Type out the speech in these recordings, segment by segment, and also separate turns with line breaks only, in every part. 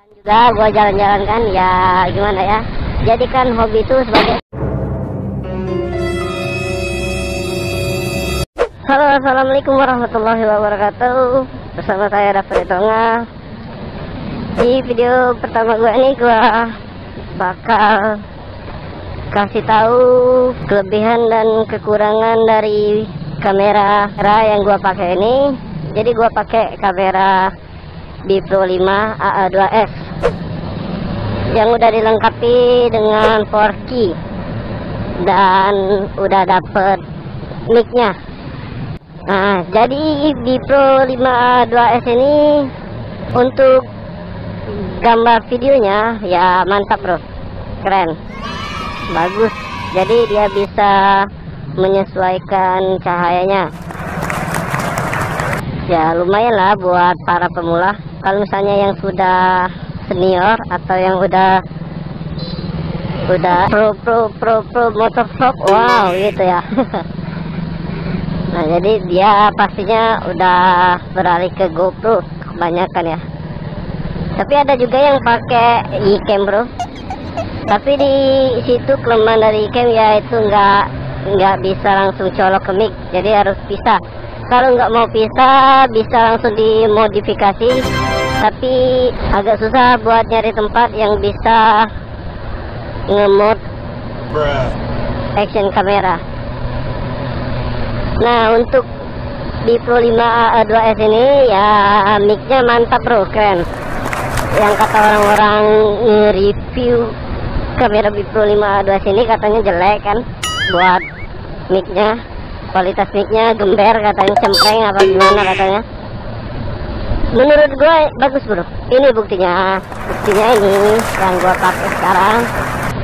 juga gua jalan-jalan kan, ya gimana ya, jadikan hobi itu sebagai. Halo, assalamualaikum warahmatullahi wabarakatuh. Bersama saya David Tonga. Di video pertama gua ini gua bakal kasih tahu kelebihan dan kekurangan dari kamera yang gua pakai ini. Jadi gua pakai kamera Bipro 5 AA2S yang udah dilengkapi dengan 4K dan udah dapet mic-nya. Nah, jadi Bipro 5 AA2S ini untuk gambar videonya ya mantap bro, keren, bagus. Jadi dia bisa menyesuaikan cahayanya. Ya lumayan lah buat para pemula. Kalau misalnya yang sudah senior atau yang udah pro motovlog, wow gitu ya. Nah jadi dia pastinya udah beralih ke GoPro kebanyakan ya. Tapi ada juga yang pakai iCam bro. Tapi di situ kelemahan dari iCam ya itu nggak bisa langsung colok ke mic. Jadi harus pisah. Kalau nggak mau pisah bisa langsung dimodifikasi. Tapi agak susah buat nyari tempat yang bisa nge-mode action kamera. Nah untuk Bipro 5 AA2S ini ya mic-nya mantap bro, keren. Yang kata orang-orang nge-review kamera Bipro 5 AA2S ini katanya jelek kan, buat mic-nya, kualitas mic-nya gember katanya, cempreng apa gimana katanya. Menurut gue bagus bro. Ini buktinya ini yang gue pakai sekarang.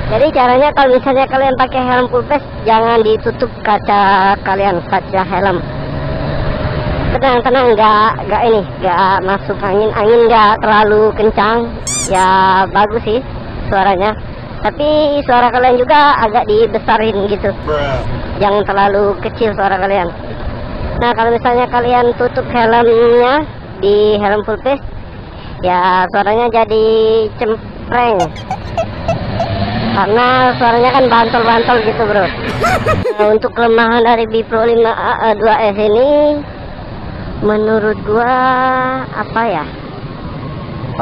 Jadi caranya kalau misalnya kalian pakai helm full face, jangan ditutup kaca kalian, kaca helm. Tenang, nggak masuk angin nggak terlalu kencang. Ya bagus sih suaranya. Tapi suara kalian juga agak dibesarin gitu. Jangan terlalu kecil suara kalian. Nah kalau misalnya kalian tutup helmnya di helm full face, ya suaranya jadi cempreng. Karena suaranya kan bantol-bantol gitu bro. Nah, untuk kelemahan dari Bipro 5 AA2S ini menurut gua apa ya?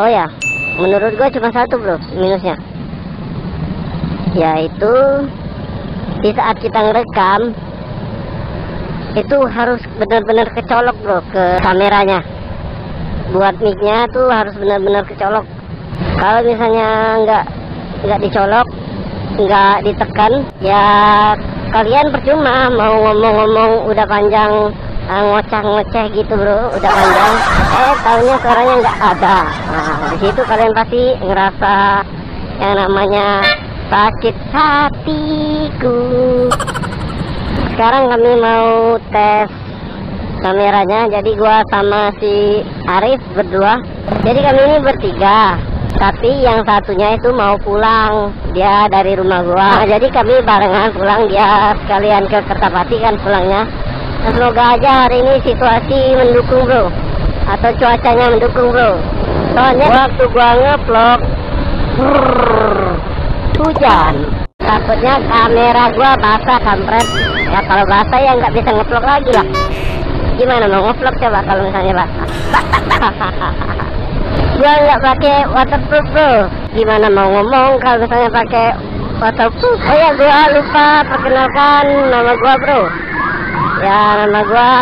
Oh ya, menurut gua cuma satu bro minusnya, yaitu di saat kita ngerekam itu harus benar-benar kecolok bro ke kameranya. Buat mic-nya tuh harus benar-benar kecolok. Kalau misalnya nggak dicolok, nggak ditekan, ya kalian percuma mau ngomong-ngomong udah panjang, ngoceh gitu bro, udah panjang, taunya suaranya nggak ada. Nah di situ kalian pasti ngerasa yang namanya sakit hatiku. Sekarang kami mau tes kameranya. Jadi gua sama si Arif berdua. Jadi kami ini bertiga, tapi yang satunya itu mau pulang, dia dari rumah gua. Nah, jadi kami barengan pulang, dia sekalian ke Kertapati kan pulangnya. Nah, semoga aja hari ini situasi mendukung bro, atau cuacanya mendukung bro. Soalnya waktu gua ngevlog hujan, takutnya kamera gua basah kampret. Ya kalau basah ya nggak bisa ngevlog lagi lah. Gimana mau ngevlog coba kalau misalnya basah? Gua nggak pakai waterproof bro. Gimana mau ngomong kalau misalnya pakai waterproof? Oh ya, gua lupa perkenalkan nama gua bro. Ya nama gua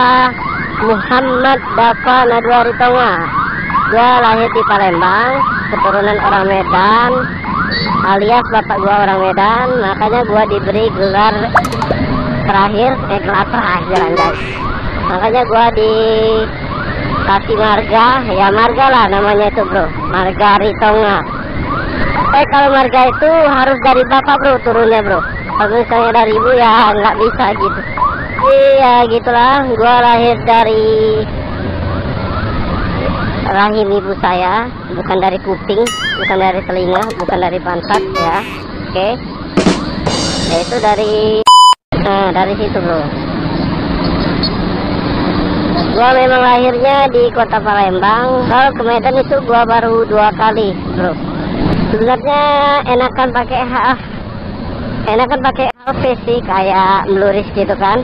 Muhammad Dafa Nadwari Tonga. Gua lahir di Palembang, keturunan orang Medan, alias bapak gua orang Medan. Makanya gua diberi gelar terakhir, gelar terakhir anjay. Makanya gua kasih marga, ya marga lah namanya itu bro, marga Ritonga. Kalau marga itu harus dari bapak bro turunnya bro. Kalau misalnya dari ibu ya nggak bisa gitu. Iya gitulah, gua lahir dari rahim ibu saya, bukan dari kuping, bukan dari telinga, bukan dari pantat ya. Oke. Nah, itu dari situ bro. Gua memang lahirnya di kota Palembang. Kalau ke Medan itu gua baru 2 kali, bro. Sebenarnya enakan pakai halves sih, kayak meluris gitu kan.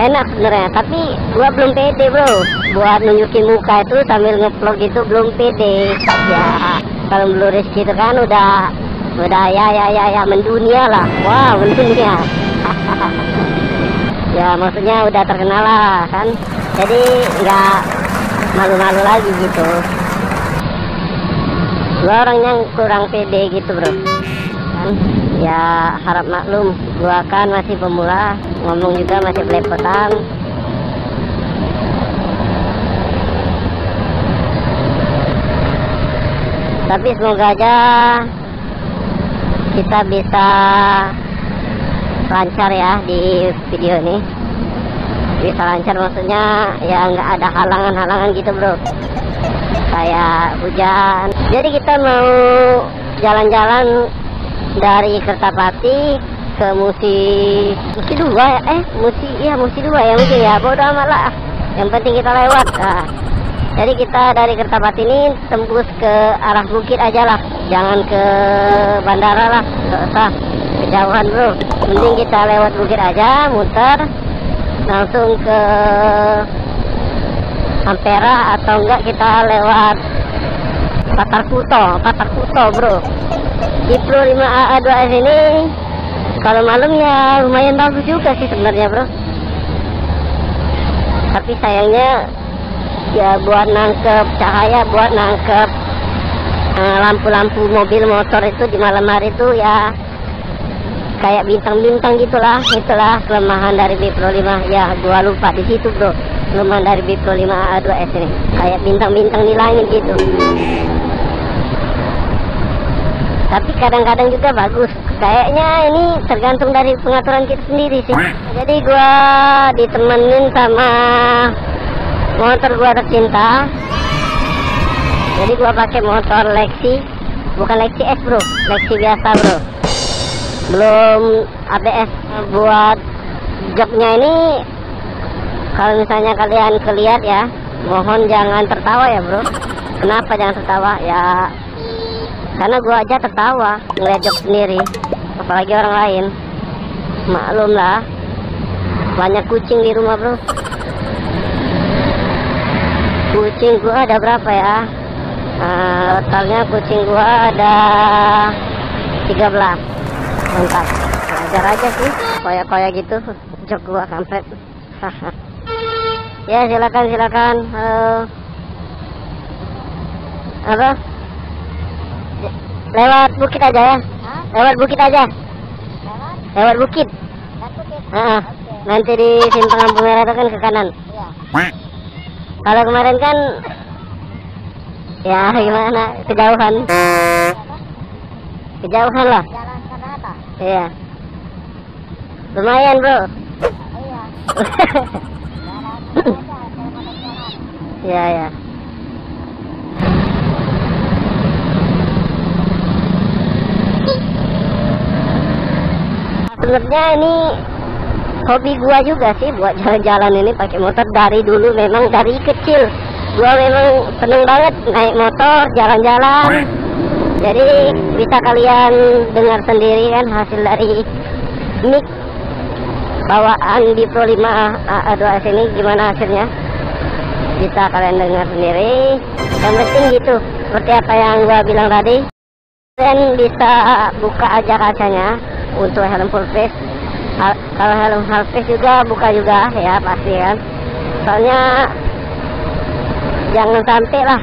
Enak sebenarnya, tapi gua belum pede, bro. Buat nunjukin muka itu sambil ngevlog gitu belum pede. Ya, kalau meluris gitu kan udah ya mendunia lah. Wah, mendunia. Ya maksudnya udah terkenal lah kan, jadi nggak malu-malu lagi gitu. Gua orangnya kurang pede gitu, bro kan. Ya harap maklum, gua kan masih pemula, ngomong juga masih belepotan. Tapi semoga aja kita bisa lancar ya di video ini. Bisa lancar maksudnya ya nggak ada halangan-halangan gitu, bro, kayak hujan. Jadi kita mau jalan-jalan dari Kertapati ke Musi 2 ya, Musi 2 ya mungkin ya, bodo amat lah, yang penting kita lewat. Nah, jadi kita dari Kertapati ini tembus ke arah bukit aja lah, jangan ke bandara lah, nggak usah kejauhan, bro. Mending kita lewat bukit aja, muter langsung ke Ampera, atau enggak kita lewat Patar Kuto, bro. Di Pro 5 AA2S ini kalau malam ya lumayan bagus juga sih sebenarnya, bro. Tapi sayangnya ya buat nangkep cahaya, buat nangkep lampu-lampu mobil motor itu di malam hari itu ya kayak bintang-bintang gitulah. Itulah kelemahan dari B Pro 5 ya, gua lupa di situ, bro. Kelemahan dari B Pro 5 AA2S ini kayak bintang-bintang di langit gitu. Tapi kadang-kadang juga bagus. Kayaknya ini tergantung dari pengaturan kita sendiri sih. Jadi gua ditemenin sama motor gua tercinta. Jadi gua pakai motor Lexi, bukan Lexi S, bro, Lexi biasa, bro. Belum ABS. Buat joknya ini kalau misalnya kalian kelihat ya, mohon jangan tertawa ya, bro. Kenapa jangan tertawa? Ya karena gua aja tertawa ngeliat jok sendiri, apalagi orang lain. Maklum lah, banyak kucing di rumah, bro. Kucing gua ada berapa ya? Totalnya kucing gua ada 13. Mantap, belajar aja sih, koyak-koyak gitu jok gua kampret. Ya silakan. Halo. Apa? Lewat bukit aja ya? Lewat bukit aja. Lewat bukit. Nanti di simpang lampu merah itu kan ke kanan. Kalau kemarin kan ya gimana, kejauhan lah. Iya, lumayan, bro. Ya. Sebenarnya ini hobi gua juga sih, buat jalan-jalan ini pakai motor dari dulu. Memang dari kecil gua memang seneng banget naik motor jalan-jalan. Jadi bisa kalian dengar sendiri kan hasil dari mic bawaan di Pro 5 AA2S ini gimana hasilnya, bisa kalian dengar sendiri. Yang penting gitu, seperti apa yang gua bilang tadi, kalian bisa buka aja kacanya untuk helm full face. Kalau helm half face juga buka juga ya pasti kan, soalnya jangan sampai lah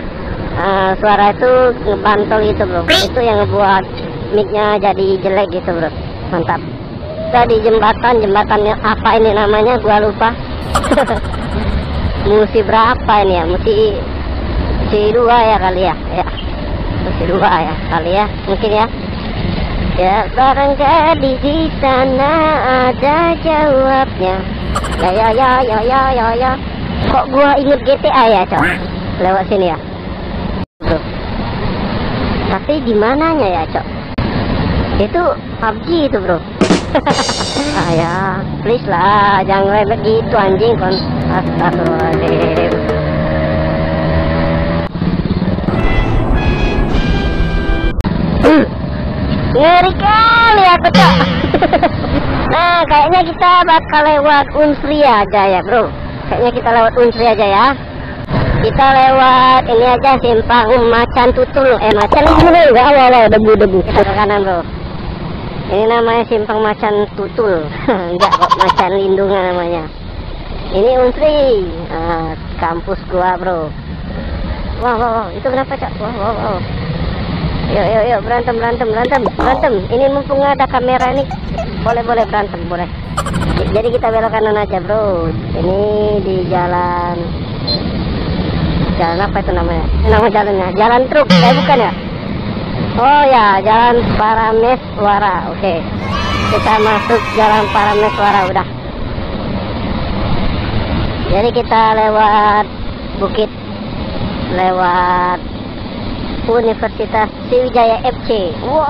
suara itu ngebantol gitu, bro. Itu yang ngebuat mic-nya jadi jelek gitu, bro. Mantap. Kita di jembatannya apa ini namanya gua lupa. Musi berapa ini ya, Musi 2 ya kali ya, Musi 2 ya kali ya, mungkin ya. Ya barangkali di sana ada jawabnya. Ya. Kok gua inget GTA ya, Cok? Lewat sini ya. Tuh. Tapi di mananya ya, Cok? Itu PUBG itu, bro. Ya, please lah, jangan rebet gitu anjing kon. Astagfirullahaladzim. Ngeri kali aku, Cok. Nah, kayaknya kita bakal lewat Unsri aja ya, bro. Kayaknya kita lewat Unsri aja ya. Kita lewat ini aja, simpang Macan Tutul. Macan dulu enggak, awal debu-debu. Kita ke kanan, bro. Ini namanya simpang Macan Tutul. Enggak kok, Macan Lindungan namanya. Ini Unsri, kampus gua, bro. Wow, itu kenapa, Cok? Wow. Yuk, berantem. Ini mumpung ada kamera nih, boleh berantem, boleh. Jadi kita belok kanan aja, bro. Ini di jalan apa itu namanya? Nama jalannya jalan truk, bukan ya? Oh ya, jalan Parameswara. Oke. Kita masuk jalan Parameswara udah. Jadi kita lewat bukit, lewat Universitas Sriwijaya FC. Wow,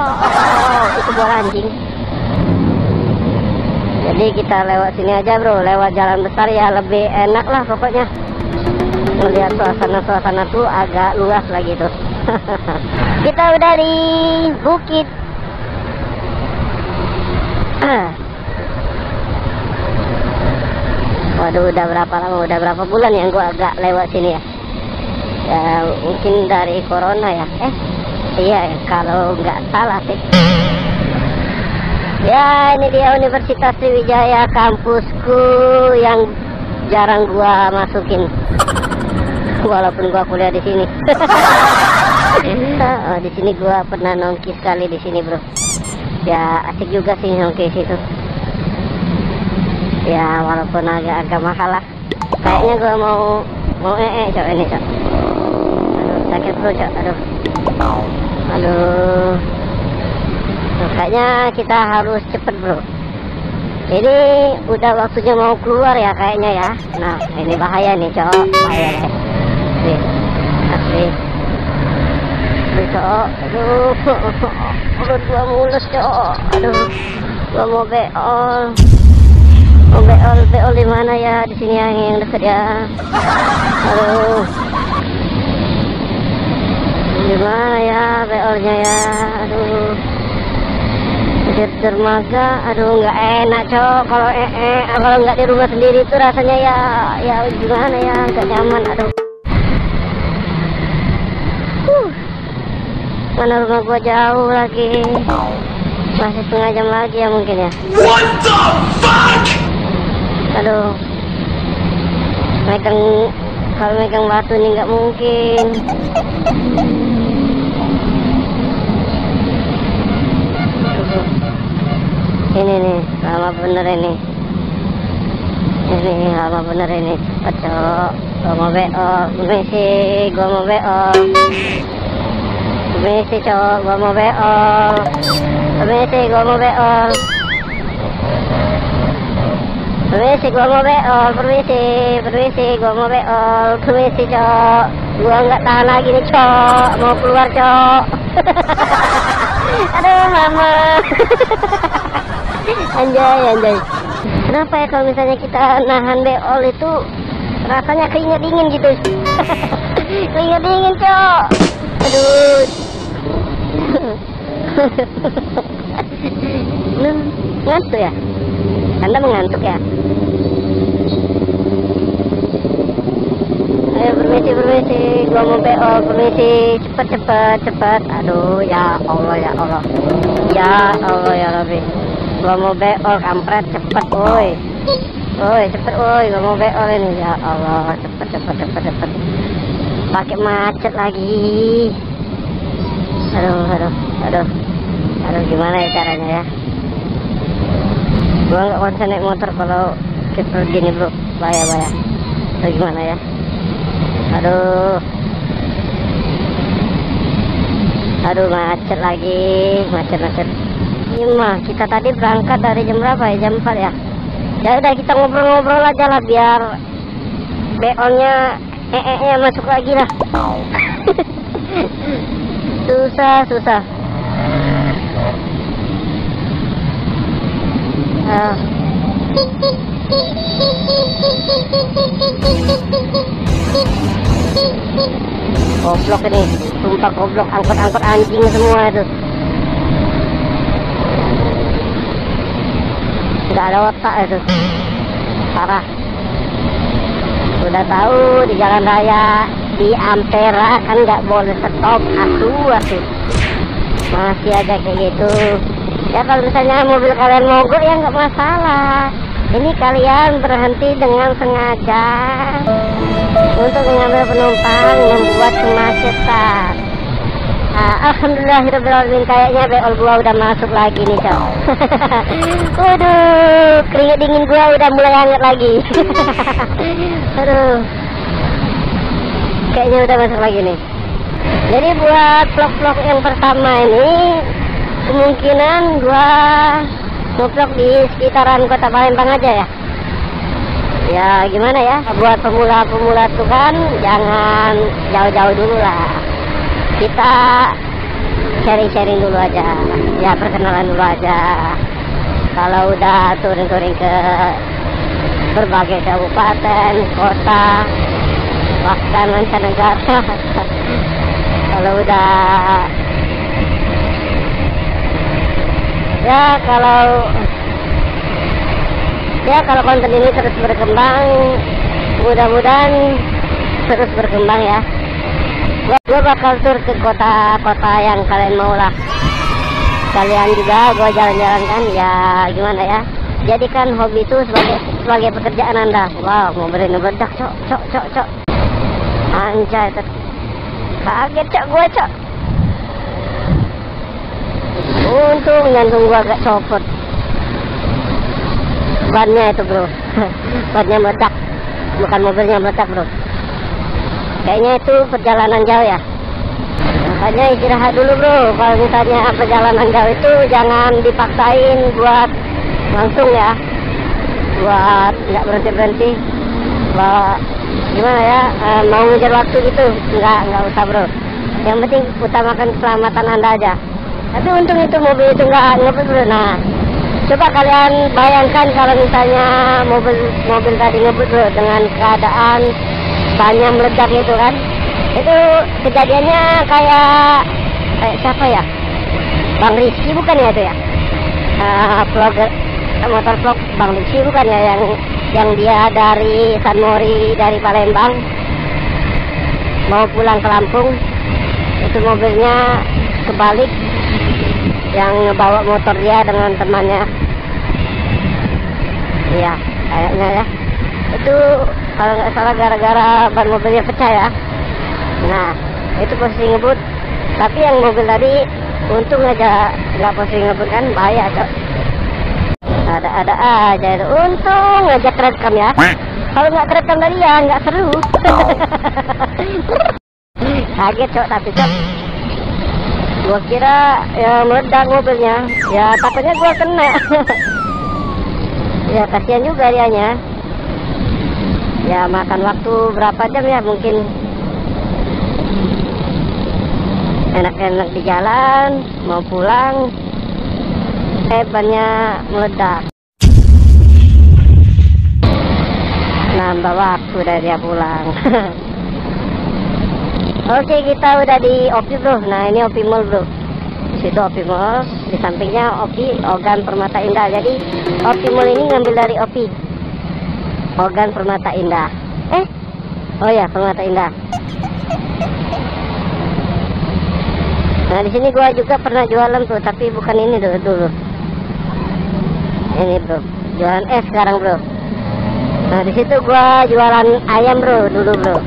itu bola anjing. Jadi kita lewat sini aja, bro. Lewat jalan besar ya lebih enak lah pokoknya. Melihat suasana tuh agak luas lagi tuh. Kita udah di bukit. Waduh, udah berapa lama? Udah berapa bulan yang gua agak lewat sini ya? Ya mungkin dari corona ya. Iya, kalau nggak salah sih. Ya, ini dia Universitas Sriwijaya, kampusku yang jarang gua masukin. Walaupun gua kuliah di sini. Di sini gua pernah nongki sekali di sini, bro. Ya asik juga sih nongki situ. Ya walaupun agak mahal lah. Kayaknya gua mau Cok, ini, Cok. Aduh, sakit, bro, Cok. Aduh. Kayaknya kita harus cepet, bro. Ini udah waktunya mau keluar ya kayaknya ya. Nah, ini bahaya nih, Cok. Bahaya deh. Asli, Cok. Aduh, perut gua mulus, Cok. Aduh, gua mau beol. Beol di mana ya? Di sini yang dekat ya. Aduh, di mana ya beolnya ya? Aduh, di dermaga. Aduh, nggak enak, Cok. Kalau nggak di rumah sendiri itu rasanya ya gimana ya? Nggak nyaman. Aduh. Mana rumah gua jauh lagi. Masih setengah jam lagi ya mungkin ya. What the fuck? Aduh, kalau megang batu ini nggak mungkin. Ini nih, lama bener ini. Ini lama bener ini. Cepet, Cok. Gua mau beol. Gua mau beol. Permisi, Cok. Gua mau beol. Permisi, gua mau beol. Permisi, gua mau beol. Permisi, gua mau beol. Permisi, Cok. Gua nggak tahan lagi nih, Cok. Mau keluar, Cok. Aduh, mama. Anjay. Kenapa ya kalau misalnya kita nahan beol itu rasanya keringat dingin gitu. Keringat dingin, Cok. Aduh. Ngantuk ya? Anda mengantuk ya? Ayo, permisi, gua mau PO, permisi, cepet. Aduh, ya Allah. Ya Allah, ya Rabbi. Gua mau BO, kampret, cepet, woi, cepet, gua mau BO ini. Ya Allah, cepet. Pakai macet lagi. Aduh, gimana ya caranya ya? Gua nggak konsen naik motor kalau kita gini, bro. Bahaya. Aduh, gimana ya? Aduh, macet lagi, macet. Ini mah kita tadi berangkat dari jam berapa ya? Jam 4 ya? Ya udah, kita ngobrol-ngobrol aja lah biar beolnya masuk lagi lah. Susah. Goblok ini, sumpah goblok, angkot-angkot anjing semua itu. Nggak ada otak itu, parah. Udah tahu di jalan raya di Ampera kan nggak boleh stop, atuh. Masih aja kayak gitu. Ya kalau misalnya mobil kalian mogok ya nggak masalah. Ini kalian berhenti dengan sengaja untuk mengambil penumpang, membuat kemacetan. Alhamdulillahirobbilalamin, kayaknya beol gua udah masuk lagi nih, Cok. Waduh, keringet dingin gua udah mulai hangat lagi. Aduh, kayaknya udah masuk lagi nih. Jadi buat vlog-vlog yang pertama ini kemungkinan gua ngevlog di sekitaran kota Palembang aja ya. Ya gimana ya, buat pemula-pemula tuh kan jangan jauh-jauh dulu lah. Kita sharing-sharing dulu aja, ya perkenalan dulu aja. Kalau udah touring-touring ke berbagai kabupaten, kota, bahkan mancanegara. Kalau udah kalau konten ini terus berkembang, mudah-mudahan terus berkembang ya. Gue bakal tur ke kota-kota yang kalian mau lah. Kalian juga gue jalan-jalan kan, ya gimana ya, jadikan hobi itu sebagai pekerjaan anda. Wow, mau meledak, cok anjay, kaget cok gue, cok. Untung jantung gua agak copot. Bannya itu bro, bannya meledak, bukan mobilnya meledak bro. Kayaknya itu perjalanan jauh ya. Makanya istirahat dulu bro. Kalau misalnya perjalanan jauh itu jangan dipaksain buat langsung ya, buat nggak berhenti. Gimana ya, mau ngejar waktu gitu, nggak usah bro. Yang penting utamakan keselamatan anda aja. Tapi untung itu mobil itu nggak ngebut bro. Nah, coba kalian bayangkan kalau misalnya mobil tadi ngebut bro, dengan keadaan bannya meledak itu kan. Itu kejadiannya kayak siapa ya? Bang Rizky bukan ya itu ya? Vlogger motor vlog Bang Rizky bukan ya, yang dia dari San Mori, dari Palembang mau pulang ke Lampung. Itu mobilnya kebalik, yang ngebawa motor dia dengan temannya. Iya, kayaknya ya. Itu kalau nggak salah gara-gara ban mobilnya pecah ya. Nah, itu posisi ngebut. Tapi yang mobil tadi untung aja nggak posisi ngebut kan, bahaya cok. Ada aja itu. Untung aja kerekam ya. Kalau nggak kerekam tadi ya nggak seru. Kaget cok, tapi cok, gua kira ya meledak mobilnya, ya takutnya gua kena. Ya kasihan juga dianya. Ya makan waktu berapa jam ya, mungkin enak-enak di jalan mau pulang, bannya meledak. Nambah waktu dari dia pulang. Oke, kita udah di Opi bro. Nah ini Opi Mall bro. Di situ Opi Mall, di sampingnya Opi Ogan Permata Indah. Jadi Opi Mall ini ngambil dari Opi Ogan Permata Indah. Oh ya, Permata Indah. Nah di sini gua juga pernah jualan bro, tapi bukan ini dulu. Ini bro, jualan es sekarang bro. Nah di situ gua jualan ayam bro dulu bro.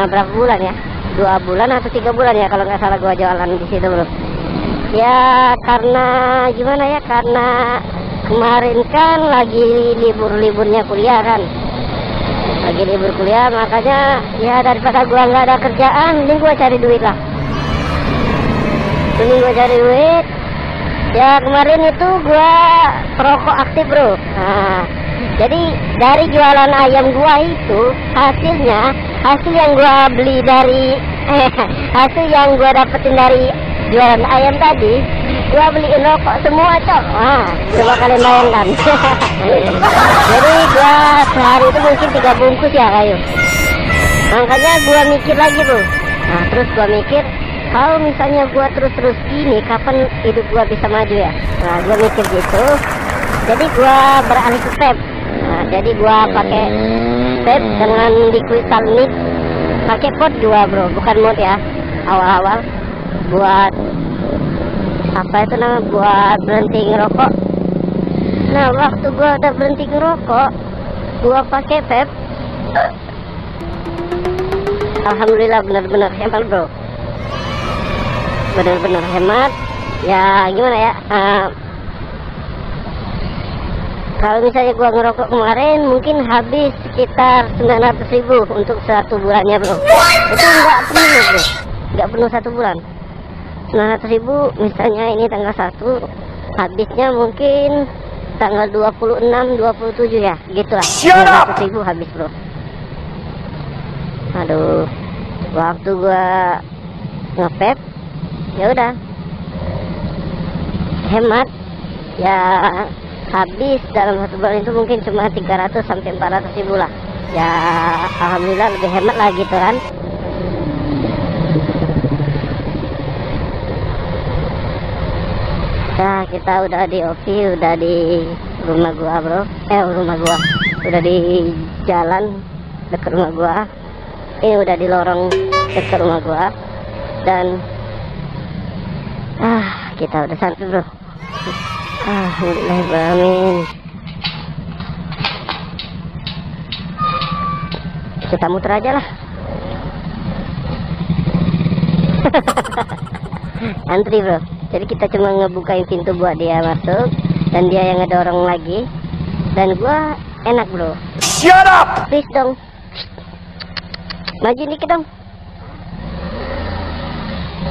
Berapa bulan ya? 2 bulan atau 3 bulan ya kalau nggak salah gua jualan di situ bro. Ya karena gimana ya, karena kemarin kan lagi liburnya kuliah kan, lagi libur kuliah, makanya ya daripada gua nggak ada kerjaan, mending gua cari duit lah. Mending gua cari duit. Ya kemarin itu gua perokok aktif bro. Nah, jadi dari jualan ayam gua itu hasil yang gua beli dari hasil yang gua dapetin dari jualan ayam tadi gua beliin rokok semua, Cok. Wah, coba kalian bayangkan. Jadi gua sehari itu mungkin 3 bungkus ya kayu. Makanya gua mikir lagi, Bro. Nah, terus gua mikir, kalau misalnya gua terus-terus gini, kapan hidup gua bisa maju ya? Nah, gua mikir gitu. Jadi gua beralih ke vape. Nah, jadi gua pakai vape dengan liquid salmik, pakai pot gua, Bro, bukan mod ya. Awal-awal buat apa itu nama, buat berhenti ngerokok. Nah, waktu gua udah berhenti ngerokok, gua pakai vape. Alhamdulillah benar-benar hemat, Bro. Benar-benar hemat. Ya gimana ya? Kalau misalnya gua ngerokok kemarin mungkin habis sekitar 900.000 untuk 1 bulannya, Bro. Itu enggak penuh, Bro. Enggak penuh 1 bulan. 900.000 misalnya ini tanggal 1, habisnya mungkin tanggal 26, 27 ya, gitulah. 900.000 habis, Bro. Aduh, waktu gua nge-vape ya udah hemat ya, habis dalam 1 bulan itu mungkin cuma 300 sampai 400.000 lah ya. Alhamdulillah lebih hemat lah gitu kan. Nah, kita udah di Ovi, udah di rumah gua, Bro. Rumah gua udah di jalan dekat rumah gua. Ini udah di lorong dekat rumah gua. Dan kita udah sampai, Bro. Alhamdulillah. Kita muter aja lah. Antri, Bro. Jadi kita cuma ngebukain pintu buat dia masuk, dan dia yang ngedorong lagi. Dan gua enak, Bro. Shut up! Please dong. Maju dikit dong.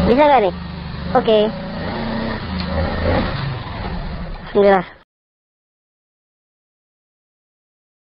Bisa gak nih? Oke. Alhamdulillah.